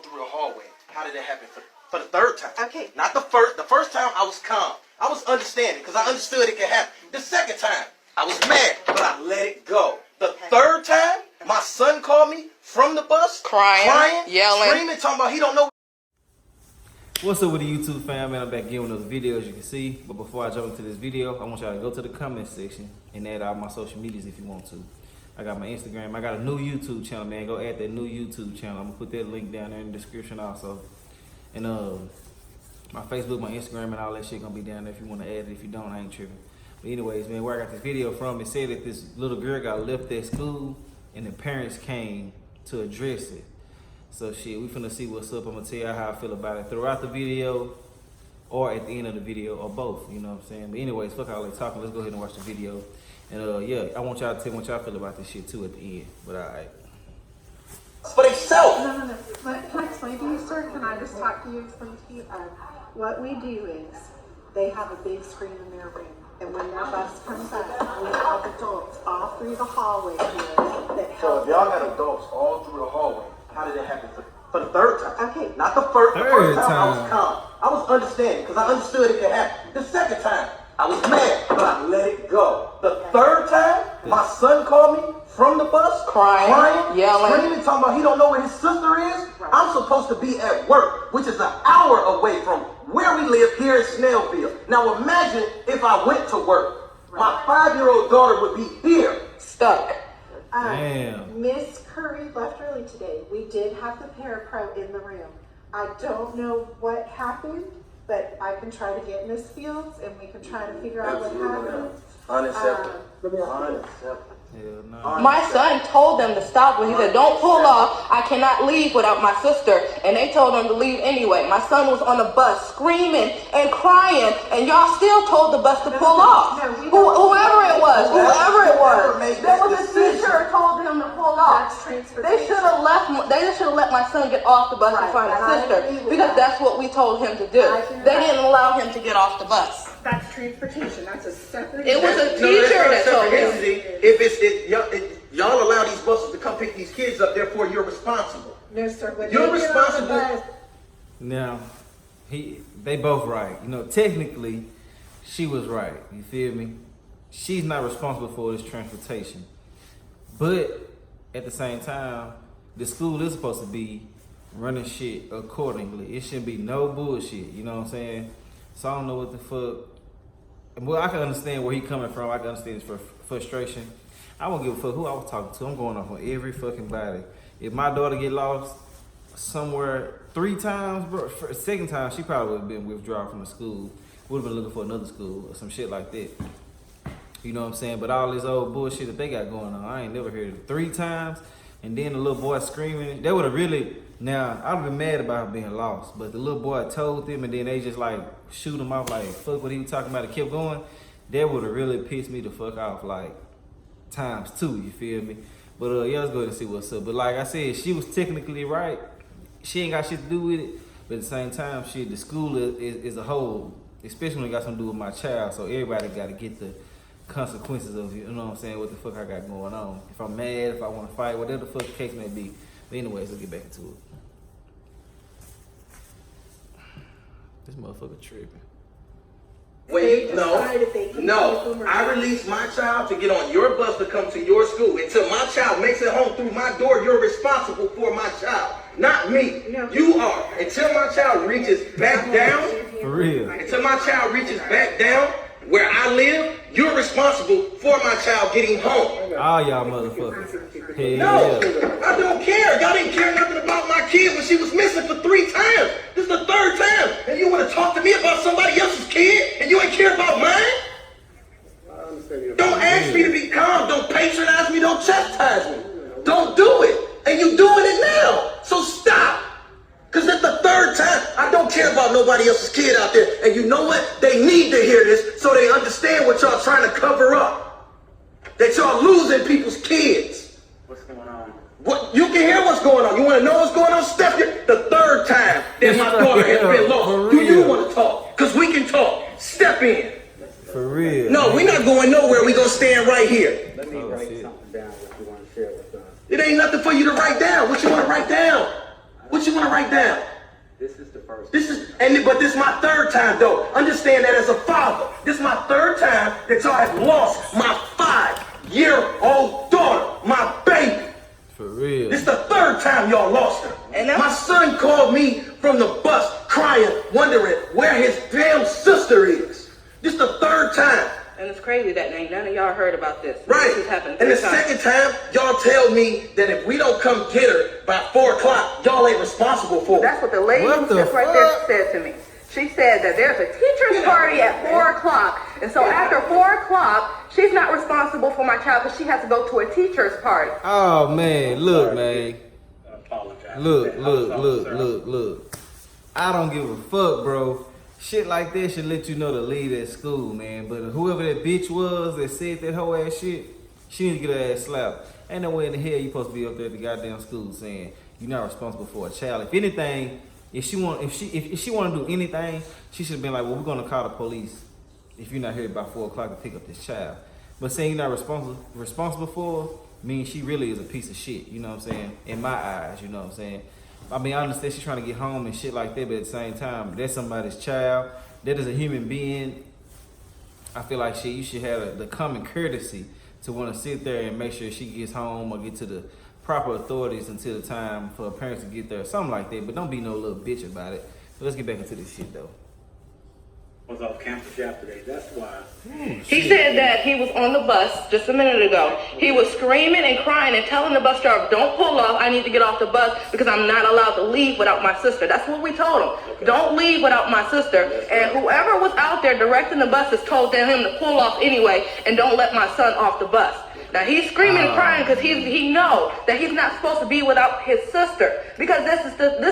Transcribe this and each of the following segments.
through the hallway. How did that happen for the third time? Okay. Not the first. The first time I was calm. I was understanding because I understood it could happen. The second time I was mad, but I let it go. The third time my son called me from the bus, crying, yelling, screaming, talking about he don't know. What's up with the YouTube fam, man? I'm back again with another video, as you can see. But before I jump into this video, I want y'all to go to the comment section and add all my social medias if you want to. I got my Instagram. I got a new YouTube channel, man. Go add that new YouTube channel. I'm gonna put that link down there in the description also. And my Facebook, my Instagram, and all that shit gonna be down there if you want to add it. If you don't, I ain't tripping. But anyways, man, where I got this video from, it said that this little girl got left at school and the parents came to address it. So shit, we finna see what's up. I'm gonna tell you how I feel about it throughout the video or at the end of the video or both, you know what I'm saying? But anyways, fuck all that talking. Let's go ahead and watch the video. And yeah, I want y'all to tell me what y'all feel about this shit too at the end. But alright. For themselves. No. Can I explain to you, sir? Can I just talk to you, explain to you? What we do is they have a big screen in their room. And when that bus comes up, we have adults all through the hallway here that help. So if y'all got adults all through the hallway, how did that happen for the third time? Okay. Not the first. The first time I was calm. I was understanding because I understood it could happen. The second time I was mad, but I let it go. The third time my son called me from the bus, crying, yelling, screaming, talking about he don't know where his sister is. I'm supposed to be at work, which is an hour away from where we live here in Snellville. Now imagine if I went to work. My 5-year-old daughter would be here, stuck. Damn. Miss Curry left early today. We did have the parapro in the room. I don't know what happened, but I can try to get Miss Fields and we can try to figure out what happened. Unacceptable. Unacceptable. Hell no. My son told them to stop when he said, don't pull off. I cannot leave without my sister. And they told him to leave anyway. My son was on the bus screaming and crying, and y'all still told the bus to pull off. Whoever it was. There was a teacher who told them to pull off. They should have let my son get off the bus and find his sister, because that's what we told him to do. They didn't allow him to get off the bus. That's transportation. That's a separate. It was a teacher that told him. If y'all allow these buses to come pick these kids up, therefore you're responsible. No, sir. When you're responsible. Now, they both right. You know, technically, she was right. You feel me? She's not responsible for this transportation. But at the same time, the school is supposed to be running shit accordingly. It shouldn't be no bullshit. You know what I'm saying? So I don't know what the fuck. Well, I can understand where he coming from. I can understand his frustration. I won't give a fuck who I was talking to. I'm going off on every fucking body. If my daughter get lost somewhere 3 times, bro, for the second time, she probably would have been withdrawn from the school. Would have been looking for another school or some shit like that. You know what I'm saying? But all this old bullshit that they got going on, I ain't never heard it 3 times. And then the little boy screaming. They would have really, now, I'd have been mad about her being lost. But the little boy told them, and then they just like shoot him off like, fuck what he was talking about, and kept going. That would have really pissed me the fuck off like ×2, you feel me? But yeah, let's go ahead and see what's up. But like I said, she was technically right. She ain't got shit to do with it. But at the same time, shit, the school is a whole, especially when it got something to do with my child. So everybody got to get the consequences of, you know what I'm saying, what the fuck I got going on. If I'm mad, if I want to fight, whatever the fuck the case may be. But anyways, let's get back into it. This motherfucker tripping. Wait, no. I released my child to get on your bus to come to your school. Until my child makes it home through my door, you're responsible for my child. Not me. No. You are. Until my child reaches back down. For real. Until my child reaches back down where I live, you're responsible for my child getting home. All y'all motherfuckers. Hell no, yeah. I don't care. Y'all didn't care nothing about my kid when she was missing for 3 times. This is the 3rd time. And you want to talk to me about somebody else's kid and you ain't care about mine? Don't ask me to be calm. Don't patronize me. Don't chastise me. Don't do it. And you doing it now. So stop. Because it's the 3rd time. I don't care about nobody else's kid out there. And you know what? They need to hear this so they understand what y'all trying to cover up. That y'all losing people's kids. What's going on? What, you can hear what's going on. You want to know what's going on? Steph, the 3rd time that my daughter has been lost. Do you want to talk? Because we can talk. Step in. For real. No, we're not going nowhere. We're going to stand right here. Let me write something down what you want to share with us. It ain't nothing for you to write down. What you want to write down? What What you want to write down? This is the first. But this is my third time though. Understand that as a father, this is my third time that y'all have lost my 5-year-old daughter, my baby. For real. This is the third time y'all lost her. And My son called me from the bus crying, wondering where his damn sister is. This is the third time. And it's crazy that none of y'all heard about this. Right. This has happened And the 3 times. second time, y'all tell me that if we don't come get her by 4 o'clock, y'all ain't responsible for her. That's what the lady What the just right fuck? there said to me. She said that there's a teacher's party at 4 o'clock. And so after 4 o'clock, she's not responsible for my child because she has to go to a teacher's party. Oh man, look, man. I apologize. Look. I don't give a fuck, bro. Shit like that should let you know to leave that school, man. But whoever that bitch was that said that whole ass shit, she need to get her ass slapped. Ain't no way in the hell you supposed to be up there at the goddamn school saying you're not responsible for a child. If anything, if she want to do anything, she should have been like, well, we're gonna call the police if you're not here by 4 o'clock to pick up this child. But saying you're not responsible for her means she really is a piece of shit. You know what I'm saying? In my eyes, you know what I'm saying? I mean, I understand she's trying to get home and shit like that, but at the same time, that's somebody's child. That is a human being. I feel like you should have the common courtesy to want to sit there and make sure she gets home or get to the proper authorities until the time for her parents to get there, something like that. But don't be no little bitch about it. So let's get back into this shit though. Was off campus yesterday. That's why. He said that he was on the bus just a minute ago. He was screaming and crying and telling the bus driver, don't pull off. I need to get off the bus because I'm not allowed to leave without my sister. That's what we told him. Okay. Don't leave without my sister. And whoever was out there directing the buses told him to pull off anyway and don't let my son off the bus. Now he's screaming and crying because he knows that he's not supposed to be without his sister because this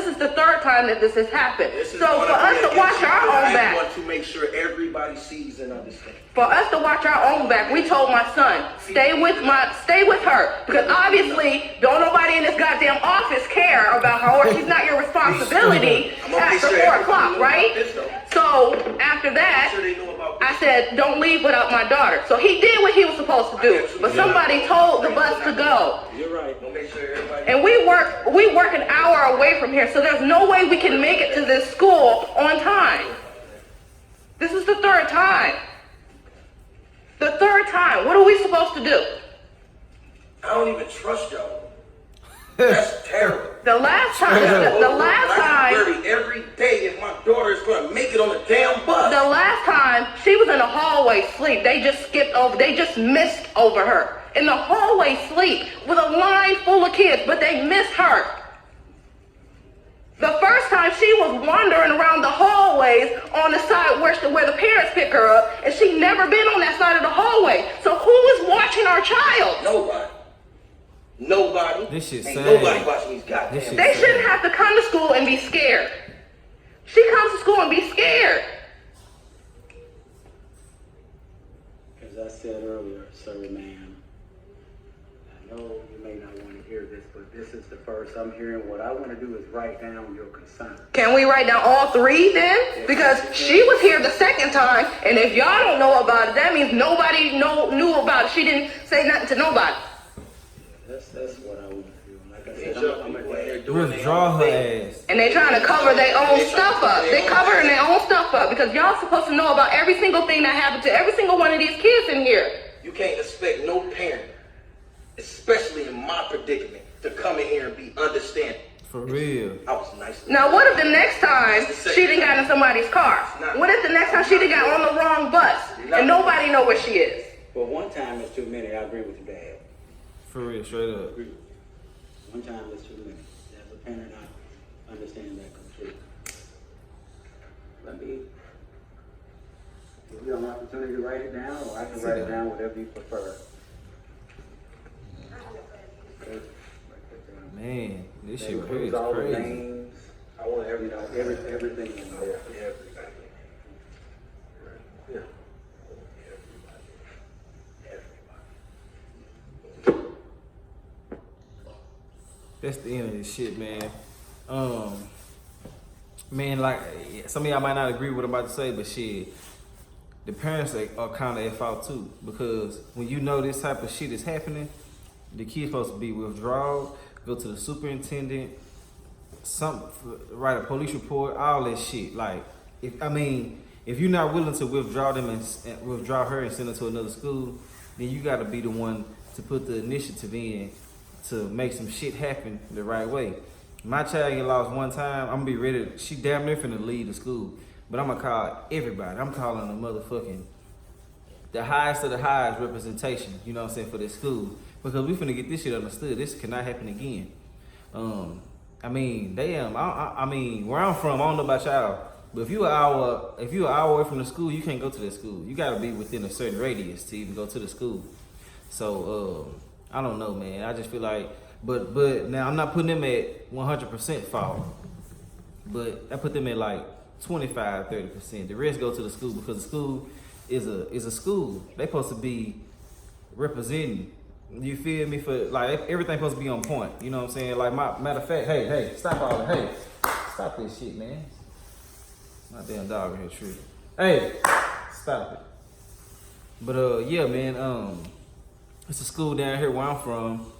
is the third time that this has happened. This is So one for of us the to watch issues our that own I back. want to make sure everybody sees and understands. For us to watch our own back, we told my son, stay with her. Because obviously, don't nobody in this goddamn office care about her or she's not your responsibility after 4 o'clock, right? So after that, I said, don't leave without my daughter. So he did what he was supposed to do. But somebody told the bus to go. You're right. And we work an hour away from here, so there's no way we can make it to this school on time. This is the third time. The third time. What are we supposed to do? I don't even trust y'all. That's terrible. The last time, I worry every day if my daughter is going to make it on the damn bus. the last time she was in the hallway sleep. They just missed over her. In the hallway sleep with a line full of kids, but they missed her. The first time she was wandering around the hallways on the side where the parents pick her up, and she never been on that side of the hallway. So who is watching our child? Nobody. This shit Ain't sad. nobody watching these goddamn. This shit They shouldn't have to come to school and be scared. She comes to school and be scared. As I said earlier, sir, ma'am, I know you may not want to hear this, but this is the first I'm hearing. What I want to do is write down your concern. Can we write down all 3 then? Because she was here the second time, and if y'all don't know about it, that means nobody knew about it. She didn't say nothing to nobody. That's what I want to do. Like I said, I'm going to Withdraw her ass. And they're trying to cover their own stuff up. They're covering their own stuff up because y'all supposed to know about every single thing that happened to every single one of these kids in here. You can't expect no parent, especially in my predicament, to come in here and be understanding. For real. I was nice. Now, what if the next time she done got in somebody's car? What if the next time she done got on the wrong bus and nobody know where she is? Well, one time is too many. I agree with you, Dad. For real, straight up. One time is too many. As a parent, I understand that completely. Let me give you an opportunity to write it down, or I can write it down, whatever you prefer. Okay. Write that down. Man, this shit That right here includes is all the crazy. names. I want everything in there. That's the end of this shit, man. Man, like some of y'all might not agree with what I'm about to say, but shit, the parents are kind of at fault too, because when you know this type of shit is happening, the kid's supposed to be withdrawn, go to the superintendent, write a police report, all that shit. Like, if you're not willing to withdraw them and withdraw her and send her to another school, then you got to be the one to put the initiative in to make some shit happen the right way. My child get lost one time, I'm gonna be ready. She damn near finna leave the school, but I'm gonna call everybody. I'm calling the motherfucking the highest of the highest representation. You know what I'm saying, for this school, because we finna get this shit understood. This cannot happen again. I mean, damn. I mean, where I'm from, I don't know about y'all, but if you an hour away from the school, you can't go to that school. You gotta be within a certain radius to even go to the school. So I don't know, man. I just feel like, but now I'm not putting them at 100% fault, but I put them at like 25-30%. The rest go to the school, because the school is a school. They supposed to be representing. You feel me? For like everything supposed to be on point. You know what I'm saying? Like, matter of fact, hey, stop all that. Hey, stop this shit, man. My damn dog in here tripping. Hey, stop it. But yeah, man. It's a school down here where I'm from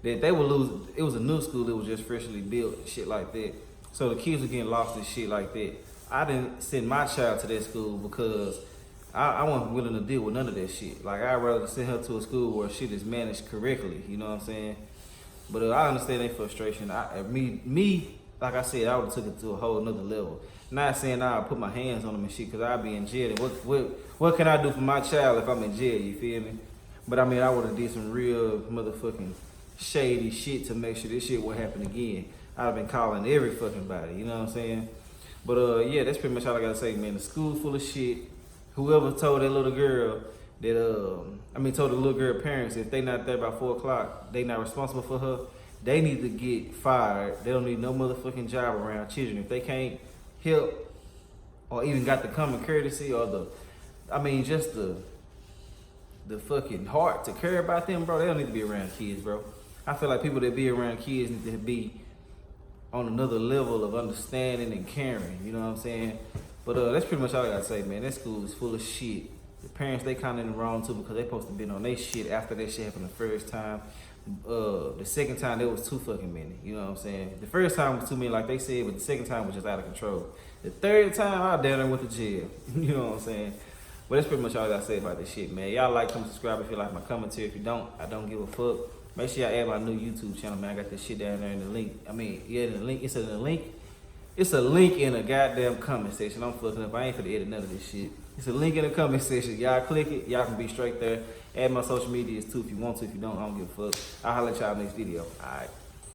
that they would lose. It was a new school that was just freshly built, shit like that. So the kids were getting lost and shit like that. I didn't send my child to that school because I wasn't willing to deal with none of that shit. Like, I'd rather send her to a school where shit is managed correctly. You know what I'm saying? But I understand their frustration. Me, like I said, I would have took it to a whole nother level. Not saying I'll put my hands on them and shit, because I'll be in jail. What can I do for my child if I'm in jail? You feel me? But I mean, I would have did some real motherfucking shady shit to make sure this shit won't happen again. I'd have been calling every fucking body. You know what I'm saying? But yeah, that's pretty much all I gotta say, man. The school full of shit. Whoever told that little girl that, told the little girl parents if they not there by 4 o'clock, they not responsible for her, they need to get fired. They don't need no motherfucking job around children. If they can't help or even got the common courtesy or just the fucking heart to care about them, bro, they don't need to be around kids, bro. I feel like people that be around kids need to be on another level of understanding and caring, you know what I'm saying? But that's pretty much all I gotta say, man. That school is full of shit. The parents, they kinda in the wrong too, because they supposed to been on their shit after that shit happened the first time. The second time, there was too fucking many, you know what I'm saying? The first time was too many, like they said, but the second time was just out of control. The third time, I down there went to jail, you know what I'm saying? But that's pretty much all I gotta say about this shit, man. Y'all like, comment, subscribe if you like my commentary. If you don't, I don't give a fuck. Make sure y'all add my new YouTube channel, man. I got this shit down there in the link. The link. It's in the link. It's a link in the goddamn comment section. I'm fucking up. I ain't finna edit none of this shit. It's a link in the comment section. Y'all click it. Y'all can be straight there. Add my social medias too if you want to. If you don't, I don't give a fuck. I'll holler at y'all next video. All right.